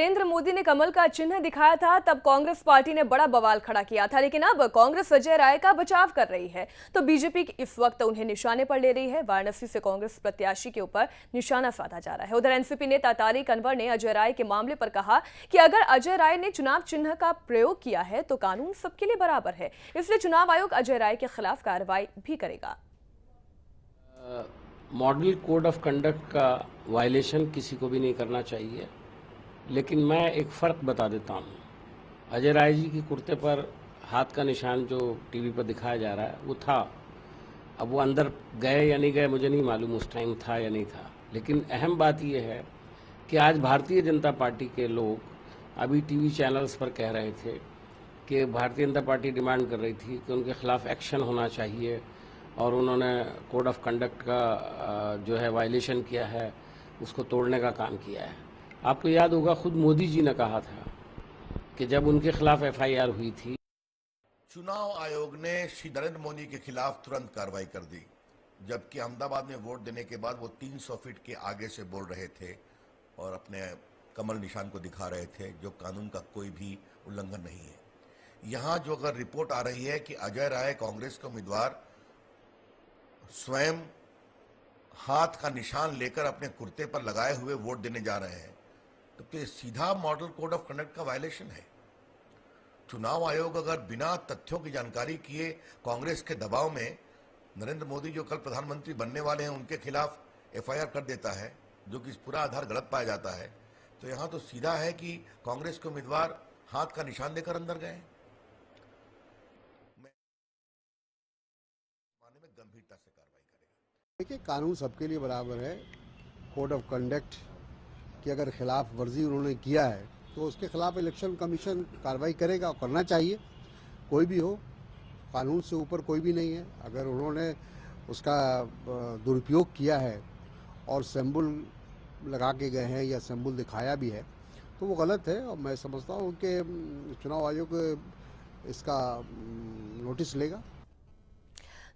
नरेंद्र मोदी ने कमल का चिन्ह दिखाया था तब कांग्रेस पार्टी ने बड़ा बवाल खड़ा किया था, लेकिन अब कांग्रेस अजय राय का बचाव कर रही है तो बीजेपी इस वक्त उन्हें निशाने पर ले रही है। वाराणसी से कांग्रेस प्रत्याशी के ऊपर निशाना साधा जा रहा है। उधर एनसीपी नेता तारिक अनवर ने अजय राय के मामले पर कहा कि अगर अजय राय ने चुनाव चिन्ह का प्रयोग किया है तो कानून सबके लिए बराबर है, इसलिए चुनाव आयोग अजय राय के खिलाफ कार्रवाई भी करेगा। मॉडल कोड ऑफ कंडक्ट का वायलेशन किसी को भी नहीं करना चाहिए, लेकिन मैं एक फ़र्क बता देता हूँ। अजय राय जी के कुर्ते पर हाथ का निशान जो टीवी पर दिखाया जा रहा है वो था। अब वो अंदर गए या नहीं गए मुझे नहीं मालूम, उस टाइम था या नहीं था। लेकिन अहम बात ये है कि आज भारतीय जनता पार्टी के लोग अभी टीवी चैनल्स पर कह रहे थे कि भारतीय जनता पार्टी डिमांड कर रही थी कि उनके खिलाफ एक्शन होना चाहिए और उन्होंने कोड ऑफ कंडक्ट का जो है वायलेशन किया है, उसको तोड़ने का काम किया है। आपको याद होगा खुद मोदी जी ने कहा था कि जब उनके खिलाफ एफआईआर हुई थी, चुनाव आयोग ने श्री नरेंद्र मोदी के खिलाफ तुरंत कार्रवाई कर दी, जबकि अहमदाबाद में वोट देने के बाद वो 300 फीट के आगे से बोल रहे थे और अपने कमल निशान को दिखा रहे थे, जो कानून का कोई भी उल्लंघन नहीं है। यहाँ जो अगर रिपोर्ट आ रही है कि अजय राय कांग्रेस के उम्मीदवार स्वयं हाथ का निशान लेकर अपने कुर्ते पर लगाए हुए वोट देने जा रहे हैं, तो ये सीधा मॉडल कोड ऑफ कंडक्ट का वायलेशन है। चुनाव आयोग अगर बिना तथ्यों की जानकारी किए कांग्रेस के दबाव में नरेंद्र मोदी जो कल प्रधानमंत्री बनने वाले हैं उनके खिलाफ एफआईआर कर देता है, जो कि पूरा आधार गलत पाया जाता है, तो यहाँ तो सीधा है कि कांग्रेस के उम्मीदवार हाथ का निशान लेकर अंदर गए। में गंभीरता से कार्रवाई करेगा। देखिए, कानून सबके लिए बराबर है। कोड ऑफ कंडक्ट की अगर खिलाफ वर्जी उन्होंने किया है तो उसके खिलाफ इलेक्शन कमीशन कार्रवाई करेगा, करना चाहिए। कोई भी हो, कानून से ऊपर कोई भी नहीं है। अगर उन्होंने उसका दुरुपयोग किया है और सिंबल लगा के गए हैं या सिंबल दिखाया भी है तो वो गलत है, और मैं समझता हूँ कि चुनाव आयोग इसका नोटिस लेगा।